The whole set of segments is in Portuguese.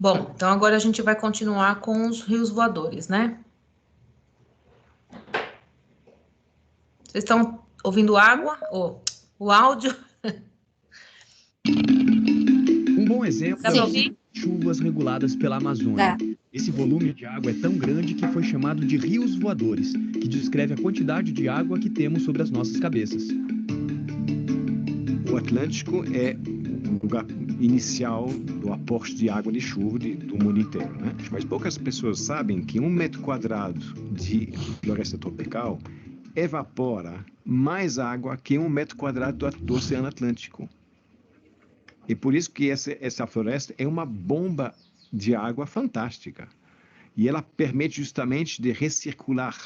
Bom, então agora a gente vai continuar com os rios voadores, né? Vocês estão ouvindo água? O áudio? Um bom exemplo é o ciclo de chuvas reguladas pela Amazônia. Esse volume de água é tão grande que foi chamado de rios voadores, que descreve a quantidade de água que temos sobre as nossas cabeças. O Atlântico é o lugar inicial do aporte de água de chuva do mundo inteiro, né? Mas poucas pessoas sabem que 1 metro quadrado de floresta tropical evapora mais água que 1 metro quadrado do Oceano Atlântico. E por isso que essa floresta é uma bomba de água fantástica. E ela permite justamente de recircular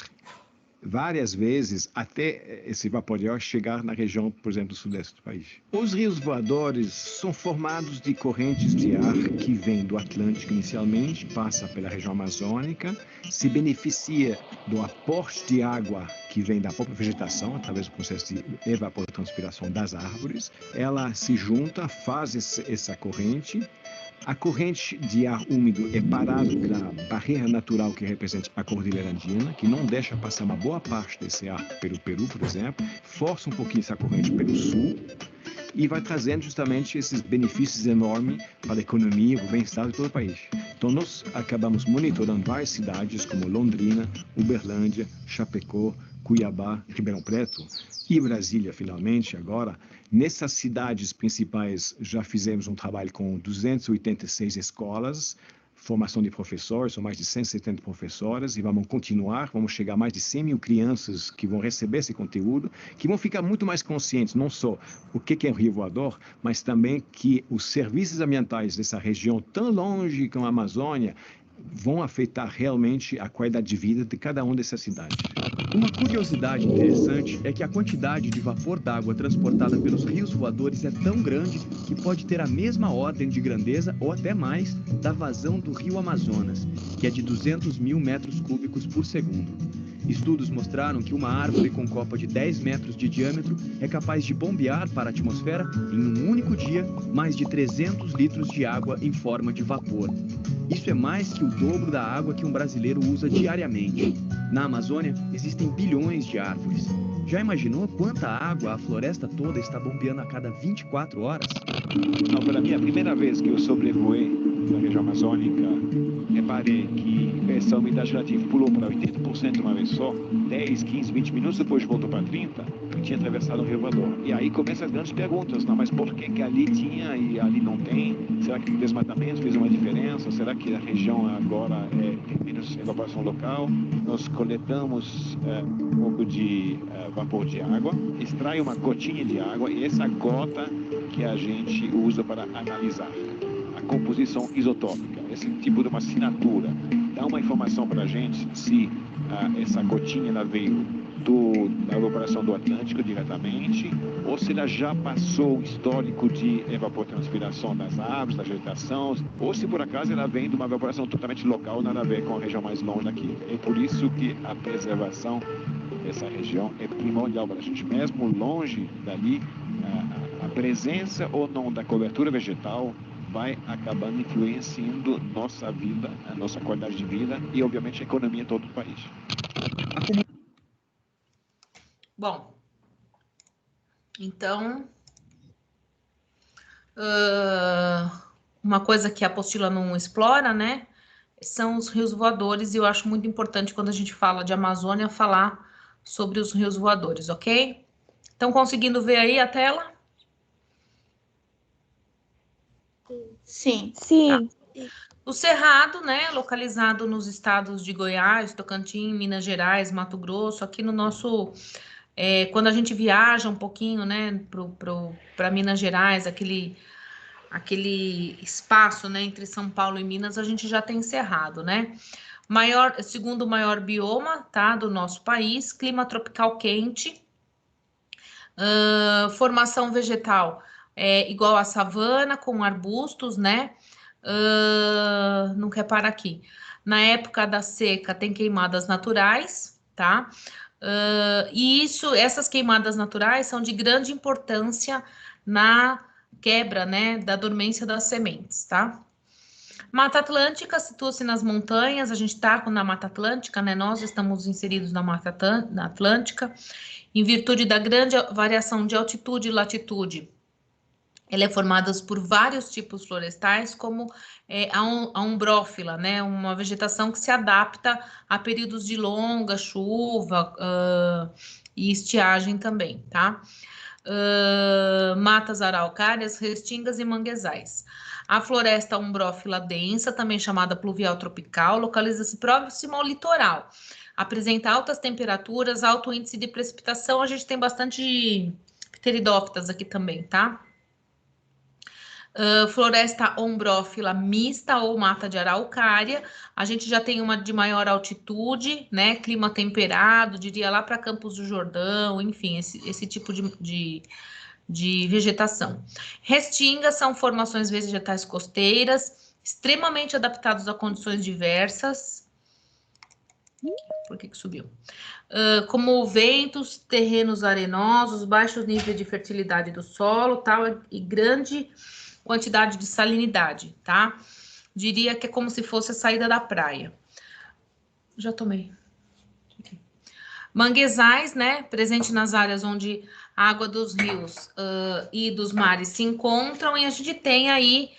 várias vezes até esse vapor de água chegar na região, por exemplo, do sudeste do país. Os rios voadores são formados de correntes de ar que vêm do Atlântico inicialmente, passa pela região amazônica, se beneficia do aporte de água que vem da própria vegetação, através do processo de evapotranspiração das árvores. Ela se junta, faz essa corrente. A corrente de ar úmido é parada pela barreira natural que representa a Cordilheira Andina, que não deixa passar uma boa parte desse ar pelo Peru, por exemplo, força um pouquinho essa corrente pelo sul e vai trazendo justamente esses benefícios enormes para a economia e o bem-estar de todo o país. Então, nós acabamos monitorando várias cidades como Londrina, Uberlândia, Chapecó, Cuiabá, Ribeirão Preto e Brasília, finalmente, agora. Nessas cidades principais, já fizemos um trabalho com 286 escolas, formação de professores, são mais de 170 professoras, e vamos continuar, vamos chegar a mais de 100 mil crianças que vão receber esse conteúdo, que vão ficar muito mais conscientes, não só o que é um rio voador, mas também que os serviços ambientais dessa região tão longe como a Amazônia vão afetar realmente a qualidade de vida de cada uma dessas cidades. Uma curiosidade interessante é que a quantidade de vapor d'água transportada pelos rios voadores é tão grande que pode ter a mesma ordem de grandeza, ou até mais, da vazão do rio Amazonas, que é de 200 mil metros cúbicos por segundo. Estudos mostraram que uma árvore com copa de 10 metros de diâmetro é capaz de bombear para a atmosfera, em um único dia, mais de 300 litros de água em forma de vapor. Isso é mais que o dobro da água que um brasileiro usa diariamente. Na Amazônia, existem bilhões de árvores. Já imaginou quanta água a floresta toda está bombeando a cada 24 horas? Não, para mim, a primeira vez que eu sobrevoei na região amazônica, reparei que essa umidade relativa pulou para 80% uma vez só, 10, 15, 20 minutos depois voltou para 30%, e tinha atravessado um rio voador. E aí começam as grandes perguntas, não, mas por que ali tinha e ali não tem? Será que o desmatamento fez uma diferença? Será que a região agora tem menos evaporação local? Nós coletamos um pouco de vapor de água, extrai uma gotinha de água, e essa gota que a gente usa para analisar a composição isotópica, esse tipo de uma assinatura, dá uma informação para a gente se essa gotinha ela veio da evaporação do Atlântico diretamente, ou se ela já passou o histórico de evapotranspiração das árvores, da vegetação, ou se por acaso ela vem de uma evaporação totalmente local, nada a ver com a região mais longe daqui. É por isso que a preservação dessa região é primordial para a gente, mesmo longe dali, a presença ou não da cobertura vegetal vai acabando influenciando nossa vida, a nossa qualidade de vida e, obviamente, a economia de todo o país. Bom, então, uma coisa que a apostila não explora, né, são os rios voadores, e eu acho muito importante quando a gente fala de Amazônia, falar sobre os rios voadores, ok? Estão conseguindo ver aí a tela? Sim. Sim. Tá. O Cerrado, né, localizado nos estados de Goiás, Tocantins, Minas Gerais, Mato Grosso, aqui no nosso... quando a gente viaja um pouquinho, né, para Minas Gerais, aquele espaço, né, entre São Paulo e Minas, a gente já tem Cerrado, né? Segundo maior bioma, tá, do nosso país, clima tropical quente, formação vegetal igual à savana, com arbustos, né? Não quer parar aqui. Na época da seca tem queimadas naturais, tá? E essas queimadas naturais são de grande importância na quebra, né, da dormência das sementes, tá? Mata Atlântica situa-se nas montanhas, a gente está na Mata Atlântica, né? Nós estamos inseridos na Mata Atlântica, em virtude da grande variação de altitude e latitude. Ela é formada por vários tipos florestais, como a umbrófila, né? Uma vegetação que se adapta a períodos de longa chuva e estiagem também, tá? Matas araucárias, restingas e manguezais. A floresta umbrófila densa, também chamada pluvial tropical, localiza-se próximo ao litoral. Apresenta altas temperaturas, alto índice de precipitação. A gente tem bastante pteridófitas aqui também, tá? Floresta ombrófila mista ou mata de araucária. A gente já tem uma de maior altitude, né? Clima temperado, diria lá para Campos do Jordão, enfim, esse tipo de vegetação. Restingas são formações vegetais costeiras, extremamente adaptados a condições diversas. Por que subiu? Como ventos, terrenos arenosos, baixos níveis de fertilidade do solo, tal, e grande quantidade de salinidade, tá? Diria que é como se fosse a saída da praia. Já tomei. Manguezais, né? Presente nas áreas onde a água dos rios e dos mares se encontram, e a gente tem aí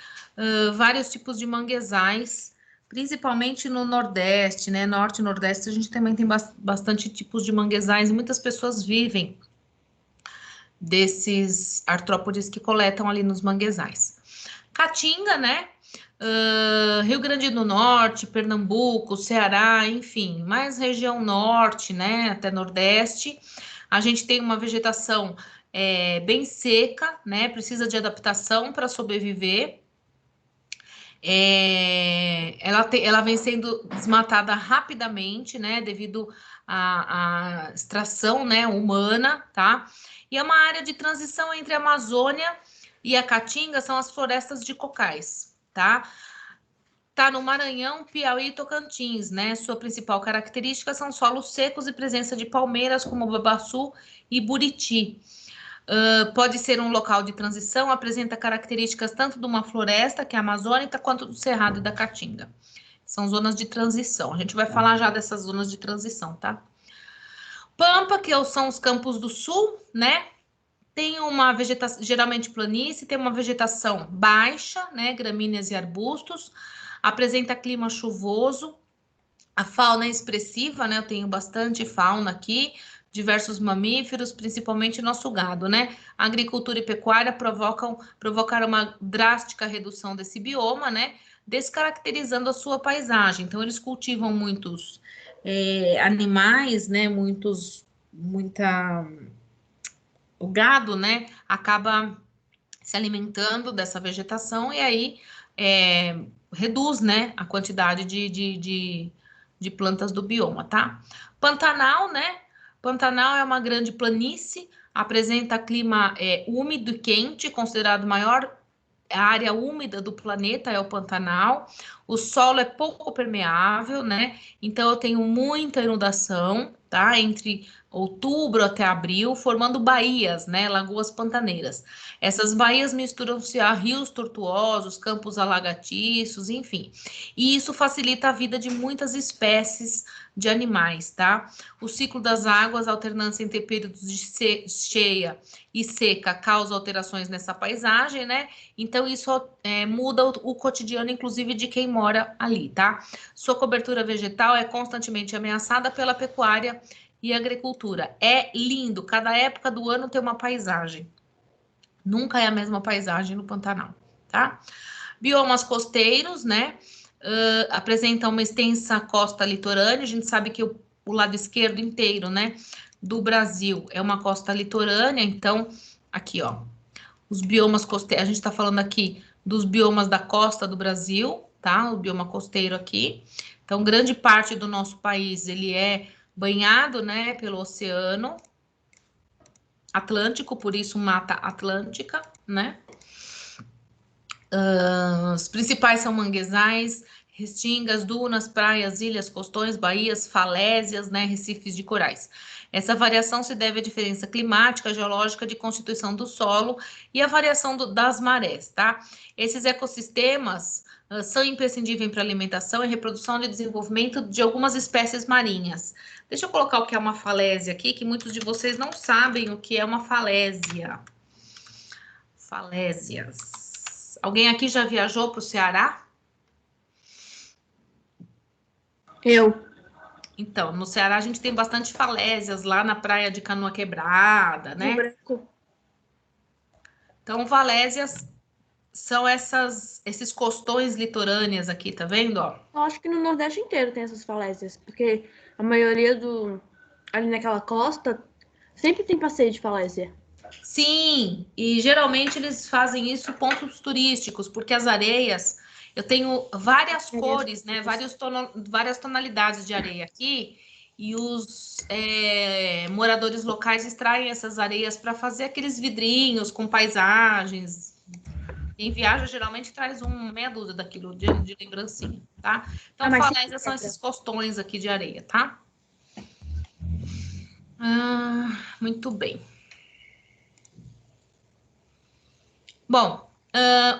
vários tipos de manguezais, principalmente no Nordeste, né? Norte e Nordeste, a gente também tem bastante tipos de manguezais, e muitas pessoas vivem desses artrópodes que coletam ali nos manguezais. Caatinga, né? Rio Grande do Norte, Pernambuco, Ceará, enfim, mais região norte, né, até nordeste, a gente tem uma vegetação bem seca, né, precisa de adaptação para sobreviver. Ela vem sendo desmatada rapidamente, né, devido à extração, né, humana, tá? E é uma área de transição entre a Amazônia e a Caatinga, são as florestas de cocais, tá? Tá no Maranhão, Piauí e Tocantins, né? Sua principal característica são solos secos e presença de palmeiras como babaçu e buriti. Pode ser um local de transição, apresenta características tanto de uma floresta, que é a amazônica, quanto do cerrado e da caatinga. São zonas de transição. A gente vai falar já dessas zonas de transição, tá? Pampa, que são os campos do sul, né? Tem uma vegetação, geralmente planície, tem uma vegetação baixa, né? Gramíneas e arbustos. Apresenta clima chuvoso. A fauna é expressiva, né? Eu tenho bastante fauna aqui. Diversos mamíferos, principalmente nosso gado, né? A agricultura e pecuária provocaram uma drástica redução desse bioma, né? Descaracterizando a sua paisagem. Então, eles cultivam muitos animais, né? O gado, né? Acaba se alimentando dessa vegetação e aí reduz, né? A quantidade de plantas do bioma, tá? Pantanal, né? Pantanal é uma grande planície, apresenta clima úmido e quente, considerado maior área úmida do planeta é o Pantanal. O solo é pouco permeável, né? Então eu tenho muita inundação, tá? Entre outubro até abril, formando baías, né? Lagoas pantaneiras. Essas baías misturam-se a rios tortuosos, campos alagatiços, enfim. E isso facilita a vida de muitas espécies de animais, tá? O ciclo das águas, alternância entre períodos de cheia e seca, causa alterações nessa paisagem, né? Então, isso muda o cotidiano, inclusive, de quem mora ali, tá? Sua cobertura vegetal é constantemente ameaçada pela pecuária e agricultura. É lindo, cada época do ano tem uma paisagem. Nunca é a mesma paisagem no Pantanal, tá? Biomas costeiros, né? Apresentam uma extensa costa litorânea. A gente sabe que o lado esquerdo inteiro, né, do Brasil é uma costa litorânea. Então, aqui, ó, os biomas costeiros. A gente está falando aqui dos biomas da costa do Brasil, tá? O bioma costeiro aqui. Então, grande parte do nosso país ele é banhado, né, pelo Oceano Atlântico, por isso Mata Atlântica, né? Os principais são manguezais, restingas, dunas, praias, ilhas, costões, baías, falésias, né, recifes de corais. Essa variação se deve à diferença climática, geológica, de constituição do solo e à variação das marés, tá? Esses ecossistemas são imprescindíveis para a alimentação e reprodução e desenvolvimento de algumas espécies marinhas. Deixa eu colocar o que é uma falésia aqui, que muitos de vocês não sabem o que é uma falésia. Falésias. Alguém aqui já viajou para o Ceará? Eu. Então, no Ceará a gente tem bastante falésias, lá na praia de Canoa Quebrada, né? Branco. Então, falésias são esses costões litorâneos aqui, tá vendo, ó? Eu acho que no Nordeste inteiro tem essas falésias, porque a maioria ali naquela costa sempre tem passeio de falésia. Sim, e geralmente eles fazem isso em pontos turísticos, porque as areias, eu tenho várias cores, né? Várias tonalidades de areia aqui, e os moradores locais extraem essas areias para fazer aqueles vidrinhos com paisagens. Quem viaja geralmente traz meia dúzia daquilo de lembrancinha, tá? Então, falésias são esses costões aqui de areia, tá? Muito bem. Bom,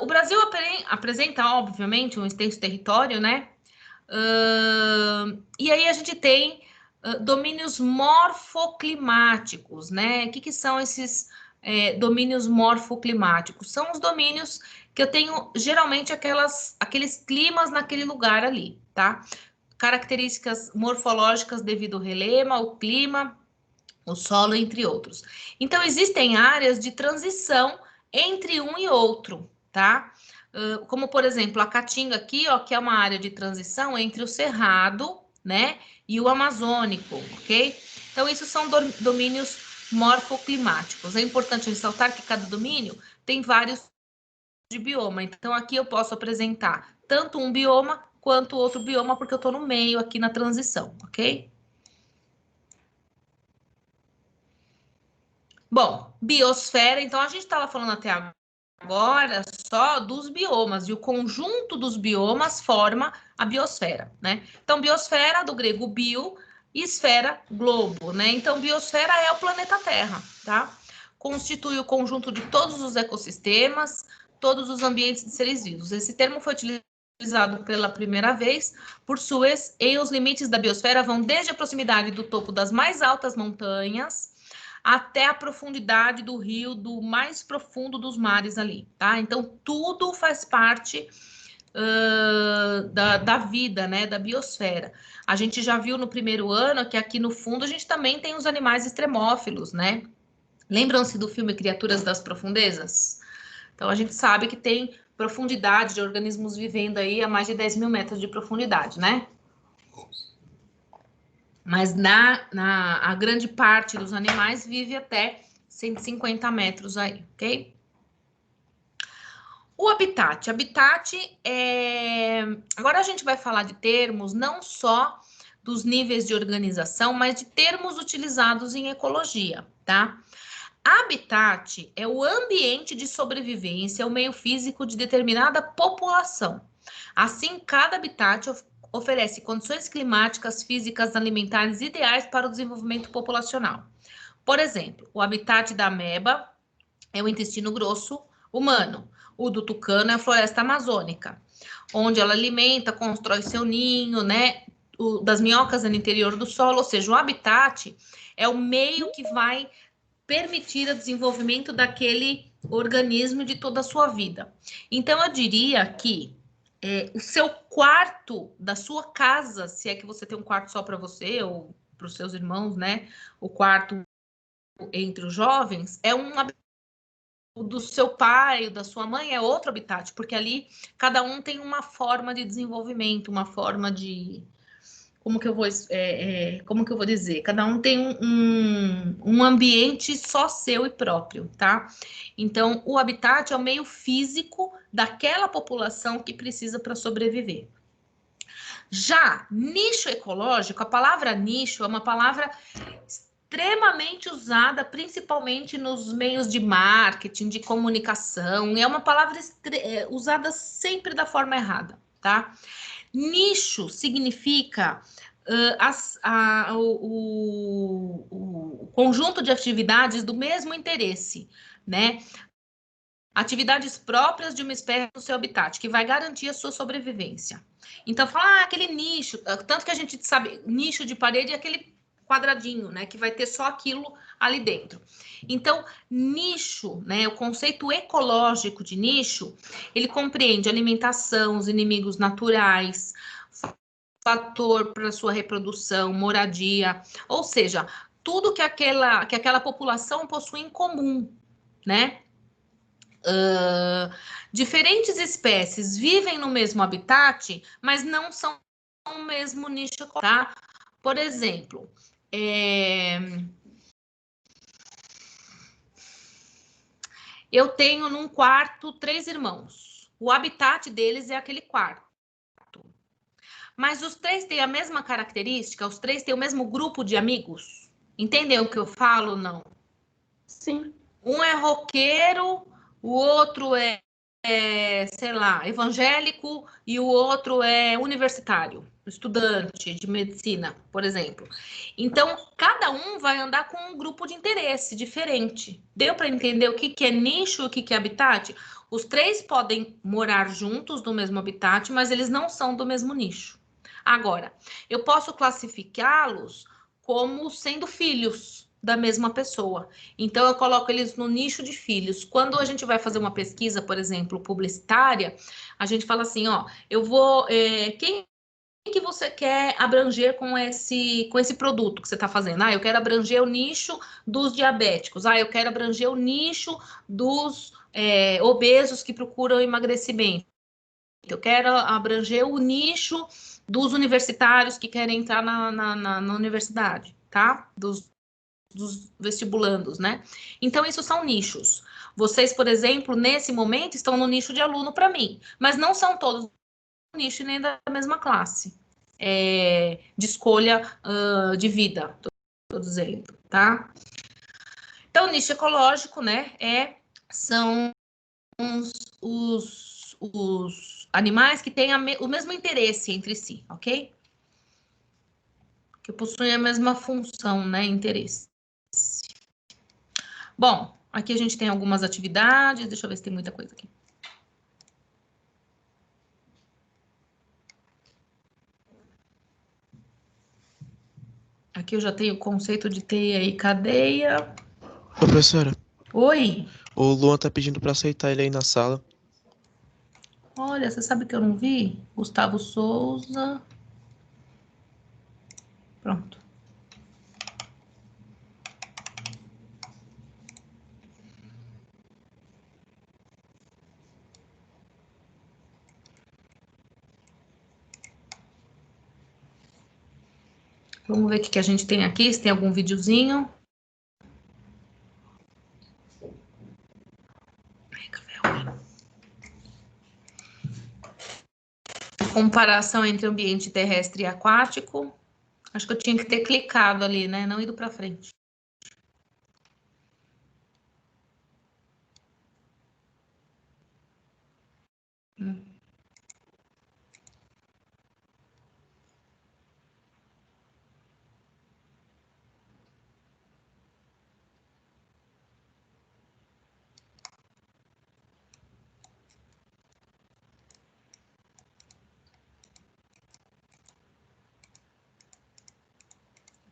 o Brasil apresenta, obviamente, um extenso território, né? E aí a gente tem domínios morfoclimáticos, né? O que são esses domínios morfoclimáticos? São os domínios que eu tenho, geralmente, aqueles climas naquele lugar ali, tá? Características morfológicas devido ao relema, o clima, o solo, entre outros. Então, existem áreas de transição entre um e outro, tá? Como, por exemplo, a Caatinga aqui, ó, que é uma área de transição entre o Cerrado, né, e o Amazônico, ok? Então, isso são domínios morfoclimáticos. É importante ressaltar que cada domínio tem vários de bioma. Então, aqui eu posso apresentar tanto um bioma quanto outro bioma, porque eu estou no meio aqui na transição, ok? Bom, biosfera, então a gente estava falando até agora só dos biomas, e o conjunto dos biomas forma a biosfera, né? Então, biosfera, do grego bio, e esfera, globo, né? Então, biosfera é o planeta Terra, tá? Constitui o conjunto de todos os ecossistemas, todos os ambientes de seres vivos. Esse termo foi utilizado pela primeira vez por Suez, e os limites da biosfera vão desde a proximidade do topo das mais altas montanhas até a profundidade do rio, do mais profundo dos mares ali, tá? Então, tudo faz parte da vida, né, da biosfera. A gente já viu no primeiro ano que aqui no fundo a gente também tem os animais extremófilos, né? Lembram-se do filme Criaturas das Profundezas? Então, a gente sabe que tem profundidade de organismos vivendo aí a mais de 10 mil metros de profundidade, né? Mas a grande parte dos animais vive até 150 metros aí, ok? O habitat. Agora a gente vai falar de termos não só dos níveis de organização, mas de termos utilizados em ecologia, tá? Habitat é o ambiente de sobrevivência, o meio físico de determinada população. Assim, cada habitat oferece condições climáticas, físicas, alimentares ideais para o desenvolvimento populacional. Por exemplo, o habitat da ameba é o intestino grosso humano. O do tucano é a floresta amazônica, onde ela alimenta, constrói seu ninho, né? Das minhocas no interior do solo, ou seja, o habitat é o meio que vai permitir o desenvolvimento daquele organismo de toda a sua vida. Então, eu diria que o seu quarto da sua casa, se é que você tem um quarto só para você ou para os seus irmãos, né? O quarto entre os jovens é o do seu pai, da sua mãe é outro habitat, porque ali cada um tem uma forma de desenvolvimento, uma forma de como que eu vou dizer? Cada um tem um ambiente só seu e próprio, tá? Então, o habitat é o meio físico daquela população que precisa para sobreviver. Já nicho ecológico, a palavra nicho é uma palavra extremamente usada, principalmente nos meios de marketing, de comunicação, é uma palavra usada sempre da forma errada, tá? Nicho significa o conjunto de atividades do mesmo interesse, né? Atividades próprias de uma espécie no seu habitat, que vai garantir a sua sobrevivência. Então, fala, aquele nicho, tanto que a gente sabe, nicho de parede é aquele quadradinho, né, que vai ter só aquilo ali dentro. Então, nicho, né, o conceito ecológico de nicho, ele compreende alimentação, os inimigos naturais, fator para sua reprodução, moradia, ou seja, tudo que aquela população possui em comum, né? Diferentes espécies vivem no mesmo habitat, mas não são o mesmo nicho, tá? Por exemplo, eu tenho num quarto 3 irmãos. O habitat deles é aquele quarto. Mas os 3 têm a mesma característica? Os 3 têm o mesmo grupo de amigos? Entendeu o que eu falo? Não. Sim. Um é roqueiro, o outro sei lá, evangélico e o outro é universitário, estudante de medicina, por exemplo. Então, cada um vai andar com um grupo de interesse diferente. Deu para entender o que é nicho e o que é habitat? Os 3 podem morar juntos no mesmo habitat, mas eles não são do mesmo nicho. Agora, eu posso classificá-los como sendo filhos da mesma pessoa. Então, eu coloco eles no nicho de filhos. Quando a gente vai fazer uma pesquisa, por exemplo, publicitária, a gente fala assim, ó, eu vou... quem que você quer abranger com esse produto que você está fazendo? Ah, eu quero abranger o nicho dos diabéticos. Ah, eu quero abranger o nicho dos obesos que procuram emagrecimento. Eu quero abranger o nicho dos universitários que querem entrar na universidade, tá? Dos vestibulandos, né? Então, isso são nichos. Vocês, por exemplo, nesse momento, estão no nicho de aluno para mim, mas não são todos do nicho nem da mesma classe de escolha de vida, estou dizendo, tá? Então, o nicho ecológico, né, são os animais que têm o mesmo interesse entre si, ok? Que possuem a mesma função, né, interesse. Bom, aqui a gente tem algumas atividades, deixa eu ver se tem muita coisa aqui. Aqui eu já tenho o conceito de teia e cadeia. Ô, professora, Oi, o Luan tá pedindo pra aceitar ele aí na sala. olha, você sabe que eu não vi? Gustavo Souza. Pronto. Vamos ver o que a gente tem aqui, se tem algum videozinho. Comparação entre ambiente terrestre e aquático. Acho que eu tinha que ter clicado ali, né? Não ido para frente.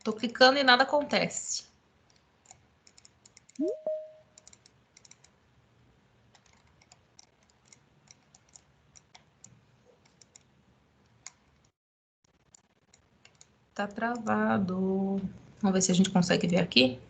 Tô clicando e nada acontece. Tá travado. Vamos ver se a gente consegue ver aqui.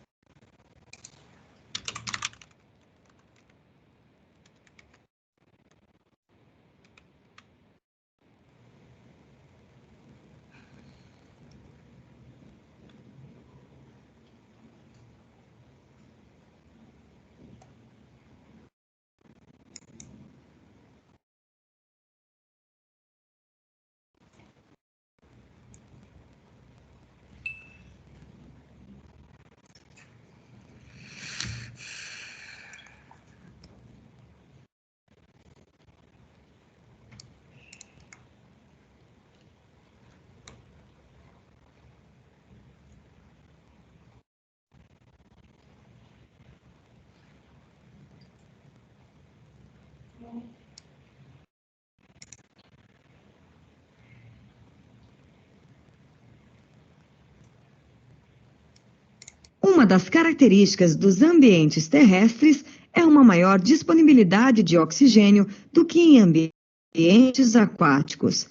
Uma das características dos ambientes terrestres é uma maior disponibilidade de oxigênio do que em ambientes aquáticos.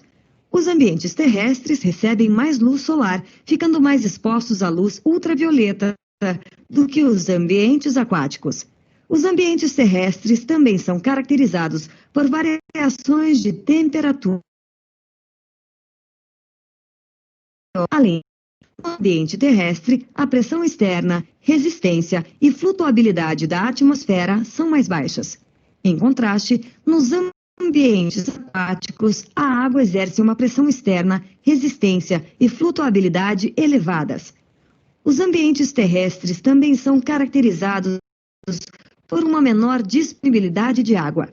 Os ambientes terrestres recebem mais luz solar, ficando mais expostos à luz ultravioleta do que os ambientes aquáticos. Os ambientes terrestres também são caracterizados por variações de temperatura. Além no ambiente terrestre, a pressão externa, resistência e flutuabilidade da atmosfera são mais baixas. Em contraste, nos ambientes aquáticos, a água exerce uma pressão externa, resistência e flutuabilidade elevadas. Os ambientes terrestres também são caracterizados por uma menor disponibilidade de água.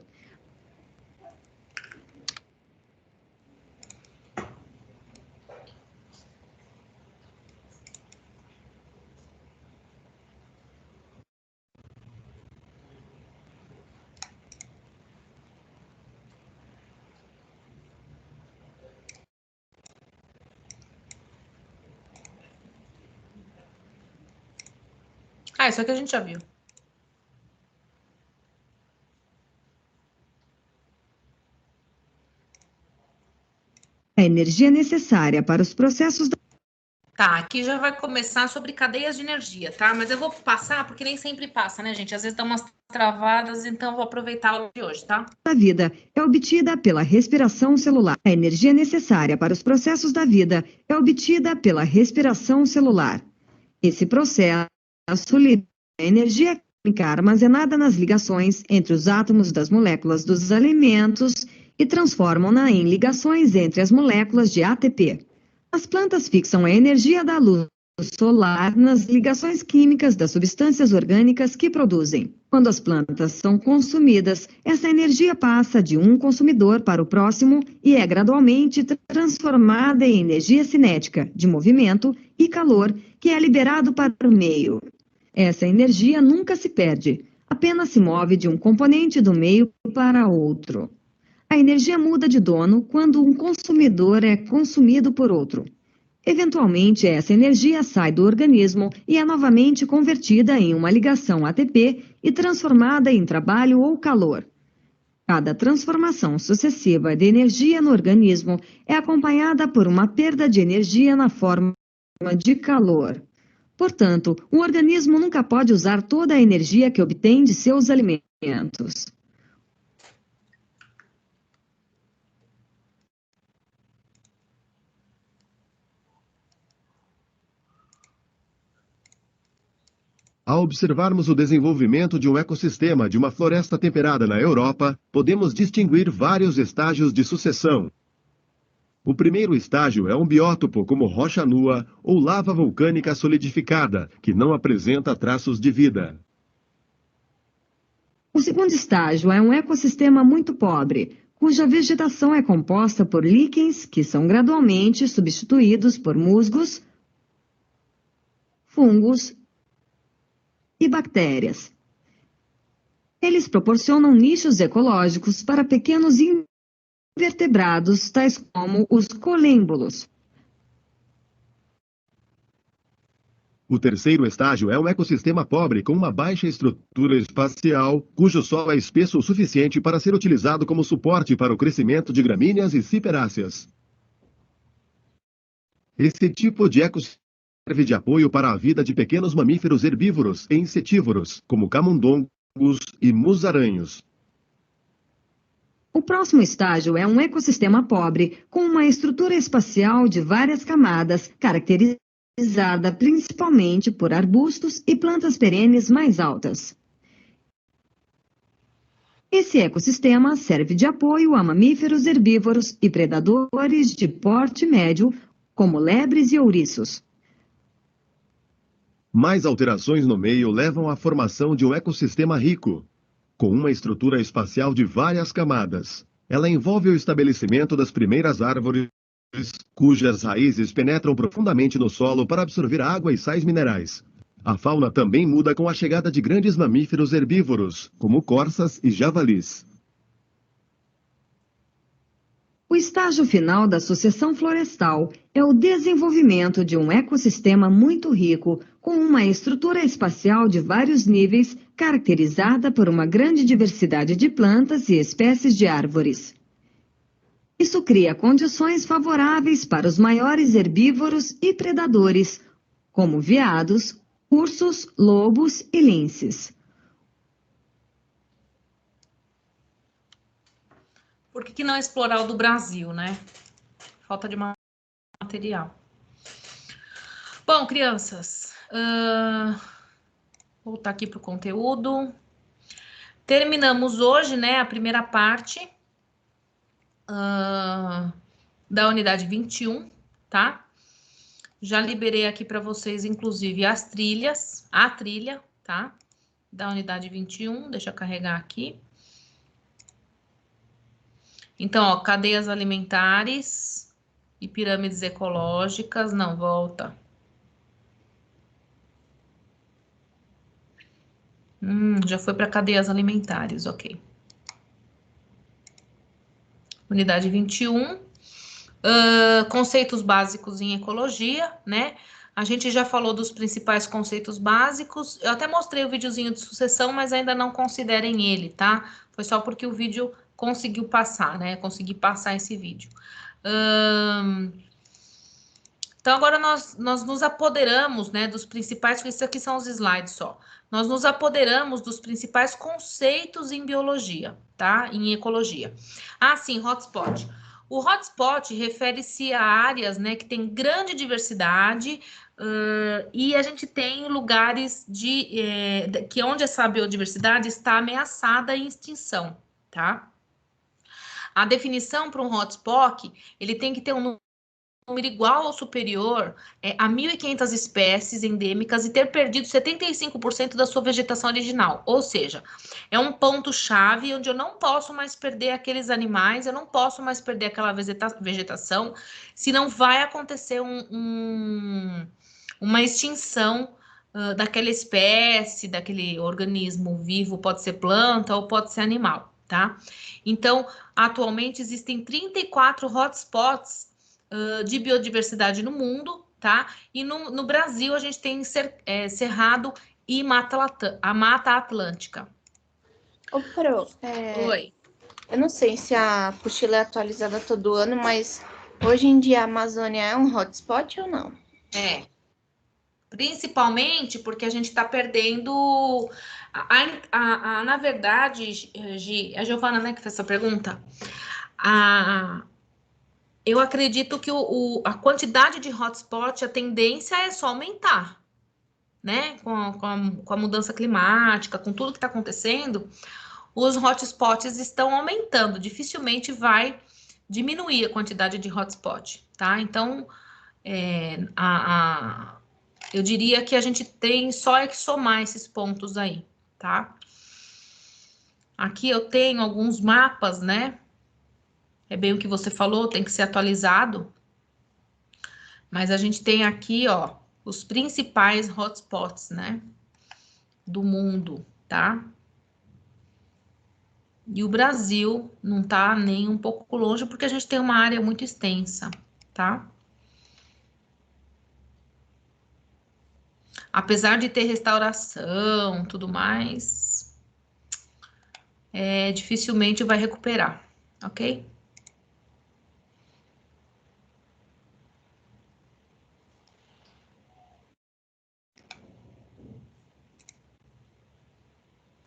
Ah, isso aqui a gente já viu. A energia necessária para os processos da... Tá, aqui já vai começar sobre cadeias de energia, tá? Mas eu vou passar, porque nem sempre passa, né, gente? Às vezes dá umas travadas, então eu vou aproveitar a aula de hoje, tá? da vida é obtida pela respiração celular. A energia necessária para os processos da vida é obtida pela respiração celular. Esse processo libera energia química armazenada nas ligações entre os átomos das moléculas dos alimentos e transformam-na em ligações entre as moléculas de ATP. As plantas fixam a energia da luz solar nas ligações químicas das substâncias orgânicas que produzem. Quando as plantas são consumidas, essa energia passa de um consumidor para o próximo e é gradualmente transformada em energia cinética, de movimento e calor, que é liberado para o meio. Essa energia nunca se perde, apenas se move de um componente do meio para outro. A energia muda de dono quando um consumidor é consumido por outro. Eventualmente, essa energia sai do organismo e é novamente convertida em uma ligação ATP e transformada em trabalho ou calor. Cada transformação sucessiva de energia no organismo é acompanhada por uma perda de energia na forma de calor. Portanto, o organismo nunca pode usar toda a energia que obtém de seus alimentos. Ao observarmos o desenvolvimento de um ecossistema de uma floresta temperada na Europa, podemos distinguir vários estágios de sucessão. O primeiro estágio é um biótopo como rocha nua ou lava vulcânica solidificada, que não apresenta traços de vida. O segundo estágio é um ecossistema muito pobre, cuja vegetação é composta por líquens que são gradualmente substituídos por musgos, fungos e bactérias. Eles proporcionam nichos ecológicos para pequenos invertebrados, tais como os colêmbulos. O terceiro estágio é um ecossistema pobre com uma baixa estrutura espacial, cujo solo é espesso o suficiente para ser utilizado como suporte para o crescimento de gramíneas e ciperáceas. Esse tipo de ecossistema serve de apoio para a vida de pequenos mamíferos herbívoros e insetívoros, como camundongos e musaranhos. O próximo estágio é um ecossistema pobre, com uma estrutura espacial de várias camadas, caracterizada principalmente por arbustos e plantas perenes mais altas. Esse ecossistema serve de apoio a mamíferos herbívoros e predadores de porte médio, como lebres e ouriços. Mais alterações no meio levam à formação de um ecossistema rico, com uma estrutura espacial de várias camadas. Ela envolve o estabelecimento das primeiras árvores, cujas raízes penetram profundamente no solo para absorver água e sais minerais. A fauna também muda com a chegada de grandes mamíferos herbívoros, como corças e javalis. O estágio final da sucessão florestal é o desenvolvimento de um ecossistema muito rico, com uma estrutura espacial de vários níveis, caracterizada por uma grande diversidade de plantas e espécies de árvores. Isso cria condições favoráveis para os maiores herbívoros e predadores, como veados, ursos, lobos e linces. Por que não explorar o do Brasil, né? Falta de material. Bom, crianças, voltar aqui para o conteúdo. Terminamos hoje, né, a primeira parte da unidade 21, tá? Já liberei aqui para vocês, inclusive, as trilhas, a trilha, tá? Da unidade 21, deixa eu carregar aqui. Então, ó, cadeias alimentares e pirâmides ecológicas. Não, volta. Já foi para cadeias alimentares, ok. Unidade 21. Conceitos básicos em ecologia, né? A gente já falou dos principais conceitos básicos. Eu até mostrei o videozinho de sucessão, mas ainda não considerem ele, tá? Foi só porque o vídeo conseguiu passar, né? Consegui passar esse vídeo. Então, agora nós nos apoderamos, né, dos principais, isso aqui são os slides só. Nós nos apoderamos dos principais conceitos em biologia, tá? Em ecologia. Ah, sim, hotspot. O hotspot refere-se a áreas, né, que tem grande diversidade, e a gente tem lugares que onde essa biodiversidade está ameaçada em extinção, tá? A definição para um hotspot, ele tem que ter um número igual ou superior a 1.500 espécies endêmicas e ter perdido 75% da sua vegetação original. Ou seja, é um ponto-chave onde eu não posso mais perder aqueles animais, eu não posso mais perder aquela vegetação, senão vai acontecer uma extinção daquela espécie, daquele organismo vivo, pode ser planta ou pode ser animal, tá? Então, atualmente existem 34 hotspots de biodiversidade no mundo, tá? E no Brasil a gente tem Cerrado e a Mata Atlântica. Ô, Pro, Oi. eu não sei se a apostila é atualizada todo ano, mas hoje em dia a Amazônia é um hotspot ou não? É. Principalmente porque a gente está perdendo. Na verdade, a Giovana, né, que fez essa pergunta, eu acredito que a quantidade de hotspot, a tendência é só aumentar, né? Com a mudança climática, com tudo que está acontecendo, os hotspots estão aumentando. Dificilmente vai diminuir a quantidade de hotspot, tá? Então, eu diria que a gente tem só que somar esses pontos aí, tá? Aqui eu tenho alguns mapas, né? É bem o que você falou, tem que ser atualizado. Mas a gente tem aqui, ó, os principais hotspots, né? Do mundo, tá? E o Brasil não tá nem um pouco longe, porque a gente tem uma área muito extensa, tá? Apesar de ter restauração, tudo mais, dificilmente vai recuperar, ok?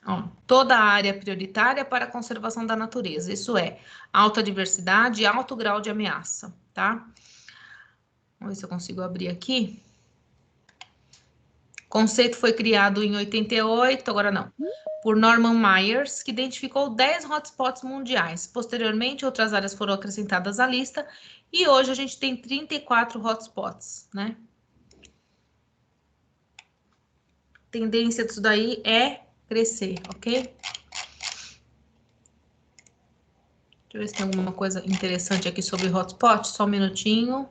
Ó, toda a área prioritária para a conservação da natureza, isso é, alta diversidade e alto grau de ameaça, tá? Vamos ver se eu consigo abrir aqui. O conceito foi criado em 88, agora não, por Norman Myers, que identificou 10 hotspots mundiais. Posteriormente, outras áreas foram acrescentadas à lista e hoje a gente tem 34 hotspots, né? A tendência disso daí é crescer, ok? Deixa eu ver se tem alguma coisa interessante aqui sobre hotspot, só um minutinho.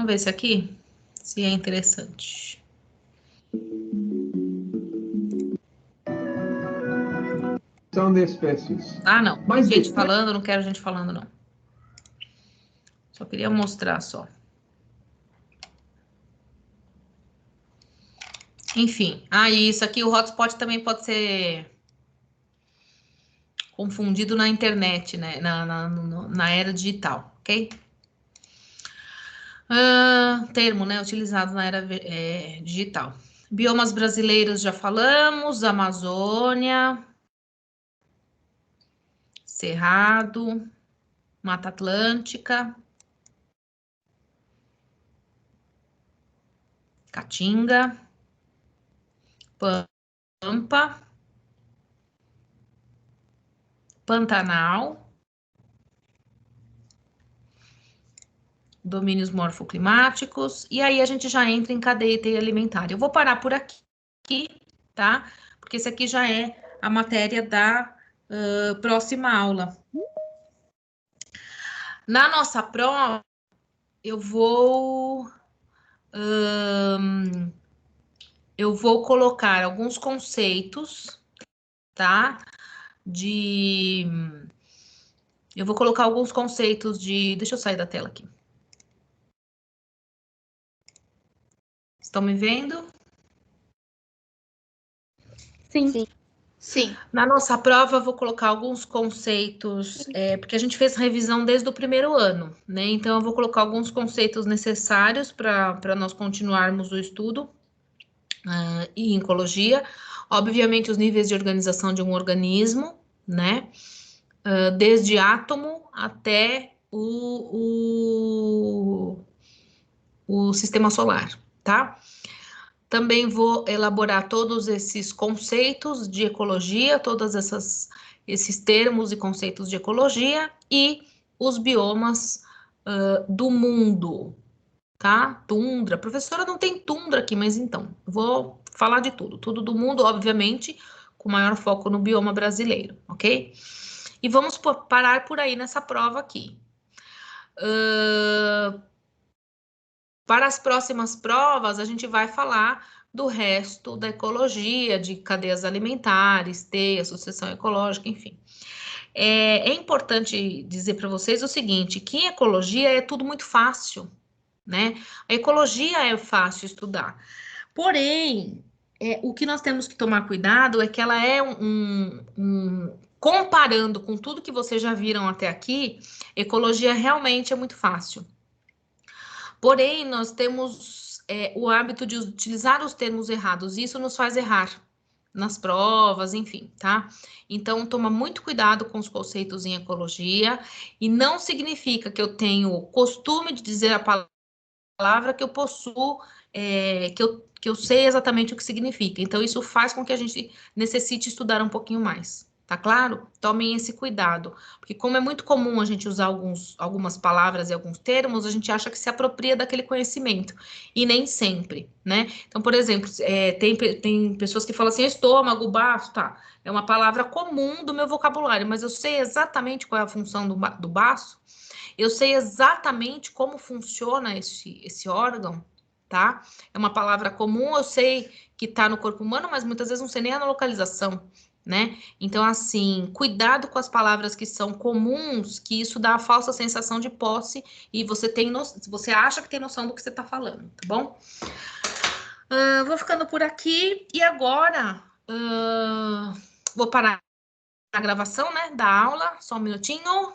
Vamos ver esse aqui, se é interessante. São de espécies. Ah, não. Mas Gente falando, não quero gente falando, não. Só queria mostrar, só. Enfim. Ah, isso aqui, o hotspot também pode ser confundido na internet, né? Na era digital, ok? Termo, né? Utilizado na era digital. Biomas brasileiros já falamos, Amazônia, Cerrado, Mata Atlântica, Caatinga, Pampa, Pantanal, domínios morfoclimáticos, e aí a gente já entra em cadeia e teia alimentar. Eu vou parar por aqui, tá? Porque esse aqui já é a matéria da próxima aula. Na nossa prova, eu vou colocar alguns conceitos, tá? Eu vou colocar alguns conceitos de... Deixa eu sair da tela aqui. Estão me vendo? Sim. Sim. Na nossa prova, eu vou colocar alguns conceitos, porque a gente fez revisão desde o primeiro ano, né? Então, eu vou colocar alguns conceitos necessários para nós continuarmos o estudo em ecologia. Obviamente, os níveis de organização de um organismo, né? Desde átomo até o sistema solar, tá? Também vou elaborar todos esses conceitos de ecologia, esses termos e conceitos de ecologia e os biomas do mundo, tá? Tundra. Professora, não tem tundra aqui, mas então, vou falar de tudo. Tudo do mundo, obviamente, com maior foco no bioma brasileiro, ok? E vamos parar por aí nessa prova aqui. Para as próximas provas, a gente vai falar do resto da ecologia, de cadeias alimentares, teia, sucessão ecológica, enfim. É importante dizer para vocês o seguinte, que em ecologia é tudo muito fácil, né? A ecologia é fácil estudar. Porém, o que nós temos que tomar cuidado é que ela é comparando com tudo que vocês já viram até aqui, ecologia realmente é muito fácil. Porém, nós temos o hábito de utilizar os termos errados, e isso nos faz errar nas provas, enfim, tá? Então, toma muito cuidado com os conceitos em ecologia, e não significa que eu tenho o costume de dizer a palavra que eu possuo, que eu sei exatamente o que significa. Então, isso faz com que a gente necessite estudar um pouquinho mais. Tá claro? Tomem esse cuidado, porque como é muito comum a gente usar algumas palavras e alguns termos, a gente acha que se apropria daquele conhecimento, e nem sempre, né? Então, por exemplo, tem pessoas que falam assim, estômago, baço, tá? É uma palavra comum do meu vocabulário, mas eu sei exatamente qual é a função do baço, eu sei exatamente como funciona esse órgão, tá? É uma palavra comum, eu sei que tá no corpo humano, mas muitas vezes não sei nem a localização, né? Então, assim, cuidado com as palavras que são comuns, que isso dá a falsa sensação de posse e você acha que tem noção do que você está falando, tá bom? Vou ficando por aqui e agora vou parar a gravação, né, da aula, só um minutinho.